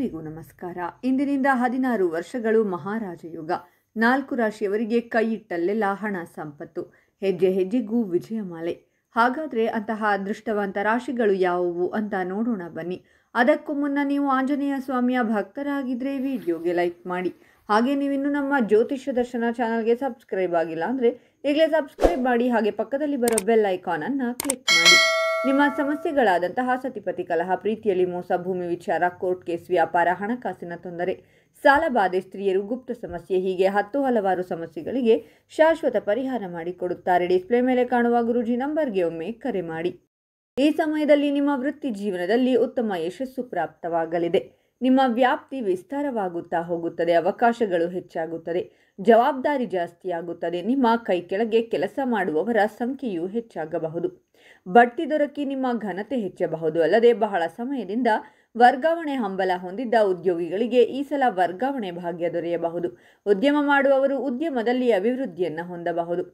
ಎಲ್ಲರಿಗೂ ನಮಸ್ಕಾರ. ಇಂದಿನಿಂದ 16 ವರ್ಷಗಳು ಮಹಾರಾಜ ಯೋಗ. 4 ರಾಶಿಯವರಿಗೆ ಕೈ ಇಟ್ಟಲ್ಲೆಲ್ಲ ಹಣ ಸಂಪತ್ತು, ಹೆಜ್ಜೆ ಹೆಜ್ಜೆಗೂ ವಿಜಯಮಾಲೆ. ಹಾಗಾದರೆ ಅಂತಹ ಅದೃಷ್ಟವಂತ ರಾಶಿಗಳು ಯಾವುವು ಅಂತ ನೋಡೋಣ ಬನ್ನಿ. ಅದಕ್ಕೂ ಮುನ್ನ ನೀವು ಆಂಜನೇಯ ಸ್ವಾಮಿಯ ಭಕ್ತರಾಗಿದ್ದರೆ ವಿಡಿಯೋಗೆ ಲೈಕ್ ಮಾಡಿ. ಹಾಗೆ ನೀವಿನ್ನೂ ನಮ್ಮ ಜ್ಯೋತಿಷ್ಯ ದರ್ಶನ ಚಾನಲ್ಗೆ ಸಬ್ಸ್ಕ್ರೈಬ್ ಆಗಿಲ್ಲ ಅಂದರೆ ಈಗಲೇ ಸಬ್ಸ್ಕ್ರೈಬ್ ಮಾಡಿ. ಹಾಗೆ ಪಕ್ಕದಲ್ಲಿ ಬರೋ ಬೆಲ್ ಐಕಾನನ್ನು ಕ್ಲಿಕ್ ಮಾಡಿ. ನಿಮ್ಮ ಸಮಸ್ಯೆಗಳಾದಂತಹ ಸತಿಪತಿ ಕಲಹ, ಪ್ರೀತಿಯಲ್ಲಿ ಮೋಸ, ಭೂಮಿ ವಿಚಾರ, ಕೋರ್ಟ್ ಕೇಸ್, ವ್ಯಾಪಾರ, ಹಣಕಾಸಿನ ತೊಂದರೆ, ಸಾಲಬಾಧೆ, ಸ್ತ್ರೀಯರು, ಗುಪ್ತ ಸಮಸ್ಯೆ, ಹೀಗೆ ಹಲವಾರು ಸಮಸ್ಯೆಗಳಿಗೆ ಶಾಶ್ವತ ಪರಿಹಾರ ಮಾಡಿಕೊಡುತ್ತಾರೆ. ಡಿಸ್ಪ್ಲೇ ಮೇಲೆ ಕಾಣುವ ಗುರೂಜಿ ನಂಬರ್ಗೆ ಒಮ್ಮೆ ಕರೆ ಮಾಡಿ. ಈ ಸಮಯದಲ್ಲಿ ನಿಮ್ಮ ವೃತ್ತಿ ಜೀವನದಲ್ಲಿ ಉತ್ತಮ ಯಶಸ್ಸು ಪ್ರಾಪ್ತವಾಗಲಿದೆ. ನಿಮ್ಮ ವ್ಯಾಪ್ತಿ ವಿಸ್ತಾರವಾಗುತ್ತಾ ಹೋಗುತ್ತದೆ. ಅವಕಾಶಗಳು ಹೆಚ್ಚಾಗುತ್ತದೆ. ಜವಾಬ್ದಾರಿ ಜಾಸ್ತಿಯಾಗುತ್ತದೆ. ನಿಮ್ಮ ಕೈ ಕೆಳಗೆ ಕೆಲಸ ಮಾಡುವವರ ಸಂಖ್ಯೆಯು ಹೆಚ್ಚಾಗಬಹುದು. ಬಡ್ತಿ ದೊರಕಿ ನಿಮ್ಮ ಘನತೆ ಹೆಚ್ಚಬಹುದು. ಅಲ್ಲದೆ ಬಹಳ ಸಮಯದಿಂದ ವರ್ಗಾವಣೆ ಹಂಬಲ ಹೊಂದಿದ್ದ ಉದ್ಯೋಗಿಗಳಿಗೆ ಈ ಸಲ ವರ್ಗಾವಣೆ ಭಾಗ್ಯ ದೊರೆಯಬಹುದು. ಉದ್ಯಮ ಮಾಡುವವರು ಉದ್ಯಮದಲ್ಲಿ ಅಭಿವೃದ್ಧಿಯನ್ನು ಹೊಂದಬಹುದು.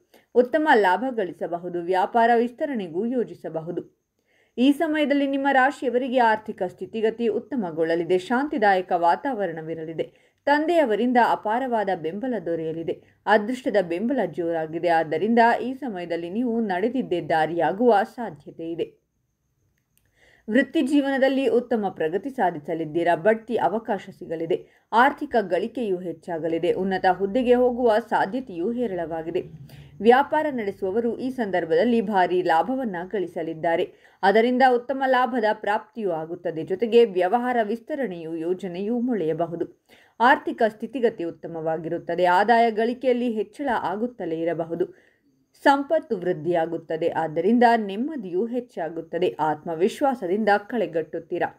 ಉತ್ತಮ ಲಾಭ ಗಳಿಸಬಹುದು. ವ್ಯಾಪಾರ ವಿಸ್ತರಣೆಗೂ ಯೋಜಿಸಬಹುದು. ಈ ಸಮಯದಲ್ಲಿ ನಿಮ್ಮ ರಾಶಿಯವರಿಗೆ ಆರ್ಥಿಕ ಸ್ಥಿತಿಗತಿ ಉತ್ತಮಗೊಳ್ಳಲಿದೆ. ಶಾಂತಿದಾಯಕ ವಾತಾವರಣವಿರಲಿದೆ. ತಂದೆಯವರಿಂದ ಅಪಾರವಾದ ಬೆಂಬಲ ದೊರೆಯಲಿದೆ. ಅದೃಷ್ಟದ ಬೆಂಬಲ ಜೋರಾಗಿದೆ. ಆದ್ದರಿಂದ ಈ ಸಮಯದಲ್ಲಿ ನೀವು ನಡೆದಿದ್ದೇ ದಾರಿಯಾಗುವ ಸಾಧ್ಯತೆ ಇದೆ. ವೃತ್ತಿ ಜೀವನದಲ್ಲಿ ಉತ್ತಮ ಪ್ರಗತಿ ಸಾಧಿಸಲಿದ್ದೀರಾ. ಬಡ್ತಿ ಅವಕಾಶ ಸಿಗಲಿದೆ. ಆರ್ಥಿಕ ಗಳಿಕೆಯೂ ಹೆಚ್ಚಾಗಲಿದೆ. ಉನ್ನತ ಹುದ್ದೆಗೆ ಹೋಗುವ ಸಾಧ್ಯತೆಯೂ ಹೇರಳವಾಗಿದೆ. ವ್ಯಾಪಾರ ನಡೆಸುವವರು ಈ ಸಂದರ್ಭದಲ್ಲಿ ಭಾರೀ ಲಾಭವನ್ನು ಗಳಿಸಲಿದ್ದಾರೆ. ಅದರಿಂದ ಉತ್ತಮ ಲಾಭದ ಪ್ರಾಪ್ತಿಯೂ ಆಗುತ್ತದೆ. ಜೊತೆಗೆ ವ್ಯವಹಾರ ವಿಸ್ತರಣೆಯು ಯೋಜನೆಯೂ ಮೊಳೆಯಬಹುದು. ಆರ್ಥಿಕ ಸ್ಥಿತಿಗತಿ ಉತ್ತಮವಾಗಿರುತ್ತದೆ. ಆದಾಯ ಗಳಿಕೆಯಲ್ಲಿ ಹೆಚ್ಚಳ ಆಗುತ್ತಲೇ ಇರಬಹುದು. ಸಂಪತ್ತು ವೃದ್ಧಿಯಾಗುತ್ತದೆ. ಆದ್ದರಿಂದ ನೆಮ್ಮದಿಯೂ ಹೆಚ್ಚಾಗುತ್ತದೆ. ಆತ್ಮವಿಶ್ವಾಸದಿಂದ ಕಳೆಗಟ್ಟುತ್ತೀರಾ.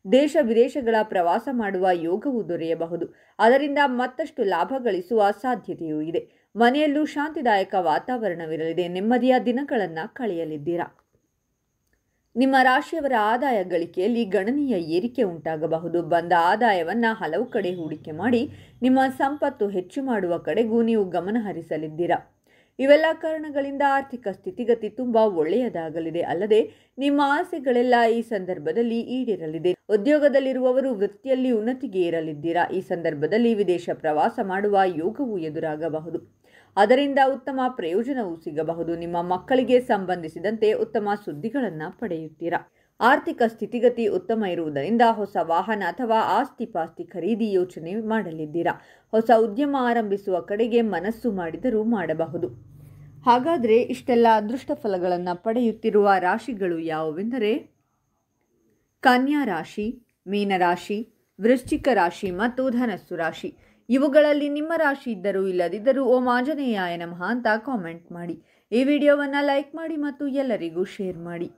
ದೇಶ ವಿದೇಶಗಳ ಪ್ರವಾಸ ಮಾಡುವ ಯೋಗವು ದೊರೆಯಬಹುದು. ಅದರಿಂದ ಮತ್ತಷ್ಟು ಲಾಭ ಗಳಿಸುವ ಸಾಧ್ಯತೆಯೂ ಇದೆ. ಮನೆಯಲ್ಲೂ ಶಾಂತಿದಾಯಕ ವಾತಾವರಣವಿರಲಿದೆ. ನೆಮ್ಮದಿಯ ದಿನಗಳನ್ನು ಕಳೆಯಲಿದ್ದೀರಾ. ನಿಮ್ಮ ರಾಶಿಯವರ ಆದಾಯ ಗಳಿಕೆಯಲ್ಲಿ ಗಣನೀಯ ಏರಿಕೆ ಉಂಟಾಗಬಹುದು. ಬಂದ ಆದಾಯವನ್ನು ಹಲವು ಕಡೆ ಹೂಡಿಕೆ ಮಾಡಿ ನಿಮ್ಮ ಸಂಪತ್ತು ಹೆಚ್ಚು ಮಾಡುವ ಕಡೆಗೂ ನೀವು ಗಮನ ಹರಿಸಲಿದ್ದೀರಾ. ಇವೆಲ್ಲ ಕಾರಣಗಳಿಂದ ಆರ್ಥಿಕ ಸ್ಥಿತಿಗತಿ ತುಂಬ ಒಳ್ಳೆಯದಾಗಲಿದೆ. ಅಲ್ಲದೆ ನಿಮ್ಮ ಆಸೆಗಳೆಲ್ಲ ಈ ಸಂದರ್ಭದಲ್ಲಿ ಈಡೇರಲಿದೆ. ಉದ್ಯೋಗದಲ್ಲಿರುವವರು ವೃತ್ತಿಯಲ್ಲಿ ಉನ್ನತಿಗೆ ಏರಲಿದ್ದೀರಾ. ಈ ಸಂದರ್ಭದಲ್ಲಿ ವಿದೇಶ ಪ್ರವಾಸ ಮಾಡುವ ಯೋಗವು ಎದುರಾಗಬಹುದು. ಅದರಿಂದ ಉತ್ತಮ ಪ್ರಯೋಜನವೂ ಸಿಗಬಹುದು. ನಿಮ್ಮ ಮಕ್ಕಳಿಗೆ ಸಂಬಂಧಿಸಿದಂತೆ ಉತ್ತಮ ಸುದ್ದಿಗಳನ್ನು ಪಡೆಯುತ್ತೀರಾ. ಆರ್ಥಿಕ ಸ್ಥಿತಿಗತಿ ಉತ್ತಮ ಇರುವುದರಿಂದ ಹೊಸ ವಾಹನ ಅಥವಾ ಆಸ್ತಿ ಪಾಸ್ತಿ ಖರೀದಿ ಯೋಚನೆ ಮಾಡಲಿದ್ದೀರಾ. ಹೊಸ ಉದ್ಯಮ ಆರಂಭಿಸುವ ಕಡೆಗೆ ಮನಸ್ಸು ಮಾಡಿದರೂ ಮಾಡಬಹುದು. ಹಾಗಾದರೆ ಇಷ್ಟೆಲ್ಲ ಅದೃಷ್ಟ ಫಲಗಳನ್ನು ಪಡೆಯುತ್ತಿರುವ ರಾಶಿಗಳು ಯಾವುವೆಂದರೆ ಕನ್ಯಾ ರಾಶಿ, ಮೀನರಾಶಿ, ವೃಶ್ಚಿಕ ರಾಶಿ ಮತ್ತು ಧನಸ್ಸು ರಾಶಿ. ಇವುಗಳಲ್ಲಿ ನಿಮ್ಮ ರಾಶಿ ಇದ್ದರೂ ಇಲ್ಲದಿದ್ದರೂ ಓಂ ಆಂಜನೇಯಾಯ ನಮಃ ಅಂತ ಕಾಮೆಂಟ್ ಮಾಡಿ. ಈ ವಿಡಿಯೋವನ್ನು ಲೈಕ್ ಮಾಡಿ ಮತ್ತು ಎಲ್ಲರಿಗೂ ಶೇರ್ ಮಾಡಿ.